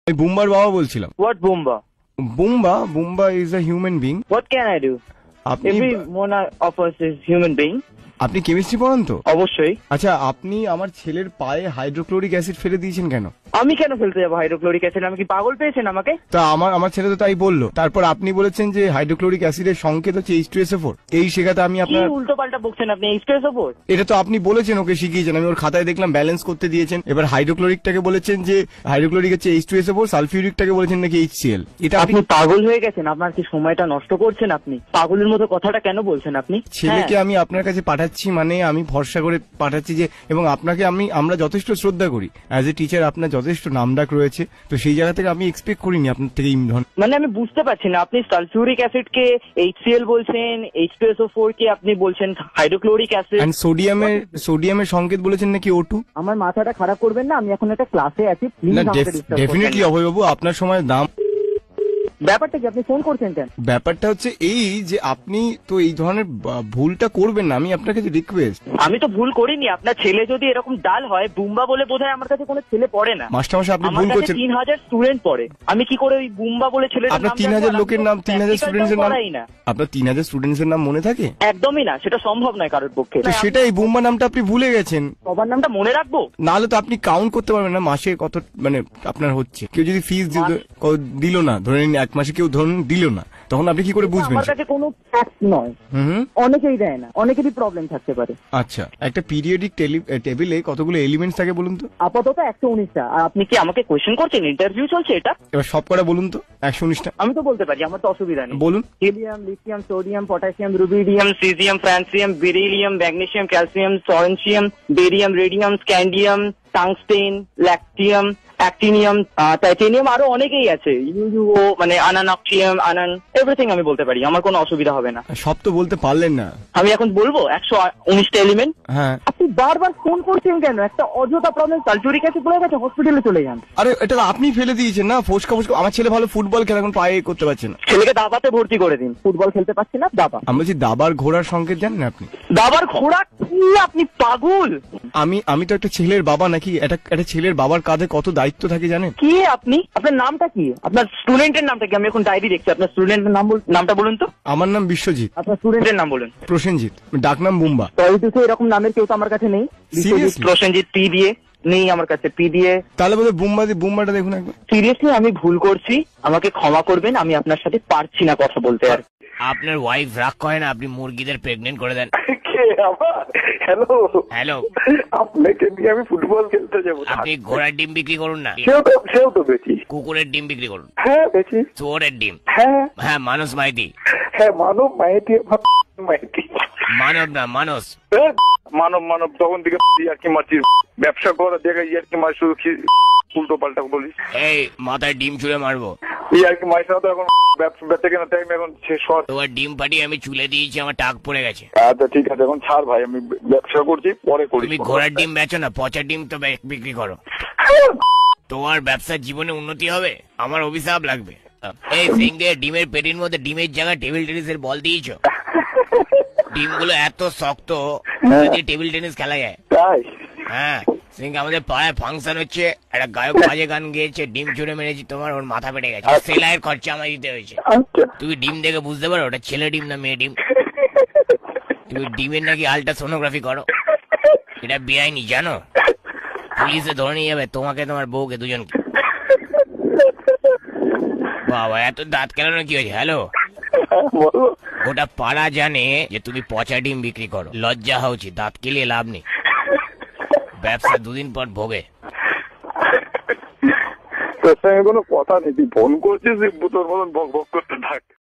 আমি বুম্বার বাবা বলছিলাম। What Boomba? Bumba is a human being. What can I do? Every one of us is human being. আপনি chemistry পড়ান তো? অবশ্যই। আচ্ছা, আপনি আমার ছেলের পায়ে হাইড্রোক্লোরিক অ্যাসিড ফেলে দিয়েছেন কেন? আমি কেন ফেলতে যাবো হাইড্রোক্লোরিক অ্যাসিড? আমি কি পাগল পেয়েছেন আমাকে? তা আমার ছেলে তো তাই বললো। তারপর আপনি বলেছেন যে হাইড্রোক্লোরিক অ্যাসিডের সংকেত হচ্ছে H2SO4। এই শেখাতে আমি আপনার উল্টো পাল্টা বকছেন আপনি। H2SO4 এটা তো আপনি বলেছেন, ওকে শিখিয়েছেন। আমি ওর খাতায় দেখলাম ব্যালেন্স করতে দিয়েছেন। এবার হাইড্রোক্লোরিকটাকে বলেছেন যে হাইড্রোক্লোরিক হচ্ছে H2SO4, সালফিউরিকটাকে বলেছেন নাকি HCl। এটা আপনি পাগল হয়ে গেছেন। আপনার কি সময়টা নষ্ট করছেন আপনি? পাগলের মতো কথাটা কেন বলছেন আপনি? ছেলেকে আমি আপনার কাছে পাঠাচ্ছি, মানে আমি ভরসা করে পাঠাচ্ছি যে, এবং আপনাকে আমরা যথেষ্ট শ্রদ্ধা করি অ্যাজ এ টিচার। আপনার যথেষ্ট নামডাক রয়েছে, তো সেই জায়গা থেকে আমি এক্সপেক্ট করিনি আপনার থেকে এই ধরনের। মানে আমি বুঝতে পারছি না, আপনি সালফিউরিক অ্যাসিড কে HCl বলছেন, H2SO4 কে আপনি বলছেন হাইড্রোক্লোরিক অ্যাসিড, এন্ড সোডিয়ামের সংকেত বলেছেন নাকি O2। আমার মাথাটা খারাপ করবেন না, আমি এখন একটা ক্লাসে আছি। না, ডেফিনেটলি অভয়বাবু, আপনার সময় দাম। ব্যাপারটা কি, আপনি ফোন করছেন কেন? ব্যাপারটা হচ্ছে এই যে আপনি তো এই ধরনের ভুলটা করবেন না, আমি আপনার কাছে রিকোয়েস্ট। আমি তো ভুল করিনি। আপনার ছেলে যদি এরকম ডাল হয়, বুম্বা বলে বোধহয় আমার কাছে কোনো ছেলে পড়ে না। মাস্টারমশাই, আপনি ভুল করছেন। 3000 স্টুডেন্ট পড়ে, আমি কি করে ওই বুম্বা বলে ছেলের নাম? আপনার 3000 লোকের নাম, 3000 স্টুডেন্টসের নাম, আপনার 3000 স্টুডেন্টসের নাম মনে থাকে? একদমই না, সেটা সম্ভব নয় কারোর পক্ষে। তো সেটাই, বুম্বা নামটা আপনি ভুলে গেছেন। সবার নামটা মনে রাখবো? নাহলে তো আপনি কাউন্ট করতে পারবেন না মাসে কত মানে আপনার হচ্ছে। কেউ যদি ফিস দিল না, ধরে নিন 1 মাসে কেউ ধরুন দিল না, তখন আপনি কি করে বুঝবেন? আমার কাছে কোনো ফ্যাক্ট নয়। অনেকেই দেয় না, অনেকেরই প্রবলেম থাকতে পারে। আচ্ছা, একটা পিরিয়ডিক টেবিলে কতগুলো এলিমেন্টস থাকে বলুন তো? আপাতত 119টা। আর আপনি কি আমাকে কোয়েশ্চেন করছেন? ইন্টারভিউ চলছে এটা। এবার সব কটা বলুন তো, 119টা। আমি তো বলতে পারি, আমার তো অসুবিধা নেই। বলুন। Helium, lithium, sodium, potassium, rubidium, caesium, francium, beryllium, magnesium, calcium, সরেনসিয়াম, বেরিয়াম, রেডিয়াম, স্ক্যান্ডিয়াম, টাংস্টেন, ল্যাকটিয়াম, অ্যাক্টিনিয়াম, টাইটেনিয়াম, আরো অনেকেই আছে। ইউও মানে আনানক্সিয়াম, এভরিথিং আমি বলতে পারি, আমার কোনো অসুবিধা হবে না। সব তো বলতে পারলেন না। আমি এখন বলবো 119টা এলিমেন্ট। হ্যাঁ। আপনি বারবার ফোন করছেন কেন? একটা অযথা প্রবলেম, সালফিউরিক অ্যাসিড বলে গেছে, হসপিটালে চলে যান। আরে এটা আপনি ফেলে দিয়েছেন না, ফোসকা। আমার ছেলে ভালো ফুটবল খেলে, এখন পায়ে করতে পারছে না। ছেলেকে দাবাতে ভর্তি করে দিন। ফুটবল খেলতে পারছি না, দাবা। আমি বলছি দাবার ঘোড়ার সংকেত জানেন আপনি? দাবার ঘোড়া কি? আপনি পাগল? আমি তো একটা ছেলের বাবা নাকি? একটা ছেলের বাবার কাঁধে কত দায়িত্ব থাকে জানেন? কি আপনি? আপনার নামটা কি? আপনার স্টুডেন্টের নামটা কি? আমি এখন ডায়েরি দেখছি। আপনার স্টুডেন্টের নামটা বলুন তো। আমার নাম বিশ্বজিৎ। আপনার স্টুডেন্টের নাম বলুন। প্রসেনজিৎ, ডাকনাম বুম্বা। টয়টুসে এরকম নামের কেউ তো আমার কাছে নেই। Seriously? প্রসেনজিৎ পি দিয়ে নেই আমার কাছে, পি দিয়ে। তাহলে বলে বুম্বাটা দেখুন একবার। সিরিয়াসলি আমি ভুল করছি, আমাকে ক্ষমা করবেন। আমি আপনার সাথে পারছি না কথা বলতে। আর আপনার ওয়াইফ রাগ করে না? আপনি মুরগিদের প্রেগনেন্ট করে দেন। হ্যালো হ্যালো, আপনাকে নিয়ে আমি ফুটবল খেলতে যাবো। আপনি ঘোড়ার ডিম বিক্রি করুন না, সেও তো বেশি। কুকুরের ডিম বিক্রি করুন। হ্যাঁ বেশি। চোরের ডিম। হ্যাঁ হ্যাঁ, মানস মাইতি। হ্যাঁ মানব মাইতি। মাইতি মানব না, মানস। মানব তখন থেকে আর কি মারছিস? ব্যবসা করা জায়গায় ইয়ার কি মার, শুধু উল্টো পাল্টা বলিস। এই মাথায় ডিম ছুঁড়ে মারবো। ইয়ার কি মারিস না তো, এখন ব্যবসা কেনার টাইম এখন শেষ। তোমার ডিম ফাটিয়ে আমি চুলে দিয়েছি, আমার টাক পড়ে গেছে। আচ্ছা ঠিক আছে, এখন ছাড় ভাই, আমি ব্যবসা করছি, পরে করি। তুমি ঘোড়ার ডিম বেচো না, পচা ডিম তো বিক্রি করো। তোমার ব্যবসার জীবনে উন্নতি হবে, আমার অভিশাপ লাগবে। এই সিং দিয়ে ডিমের পেটির মধ্যে ডিমের জায়গায় টেবিল টেনিসের বল দিয়েছো। ডিমগুলো এত শক্ত যে টেবিল টেনিস খেলা যায়। তাই? হ্যাঁ সিং, আমাদের পাড়ায় ফাংশন হচ্ছে, একটা গায়ক বাজে গান গেয়েছে, ডিম ছুঁড়ে মেরেছি, তোমার ওর মাথা ফেটে গেছে। সেলাইয়ের খরচা আমায় দিতে হয়েছে। তুমি ডিম দেখে বুঝতে পারো ওটা ছেলে ডিম না মেয়ে ডিম? তুমি ডিমের নাকি আল্ট্রাসোনোগ্রাফি করো, এটা বেআইনি জানো? পুলিশে ধরে নিয়ে যাবে তোমাকে, তোমার বউকে, দুজনকে। বাবা এত দাঁত কেলানো কি হয়েছে? হ্যালো, ওটা পাড়া জানে যে তুমি পচা ডিম বিক্রি করো, লজ্জা হওয়া উচিত। দাঁত কেলিয়ে লাভ নেই, ব্যবসা 2 দিন পর ভোগে। তোর সঙ্গে কোনো কথা নেই, তুই ফোন করছিস, তোর মতন বক বক করতে থাক।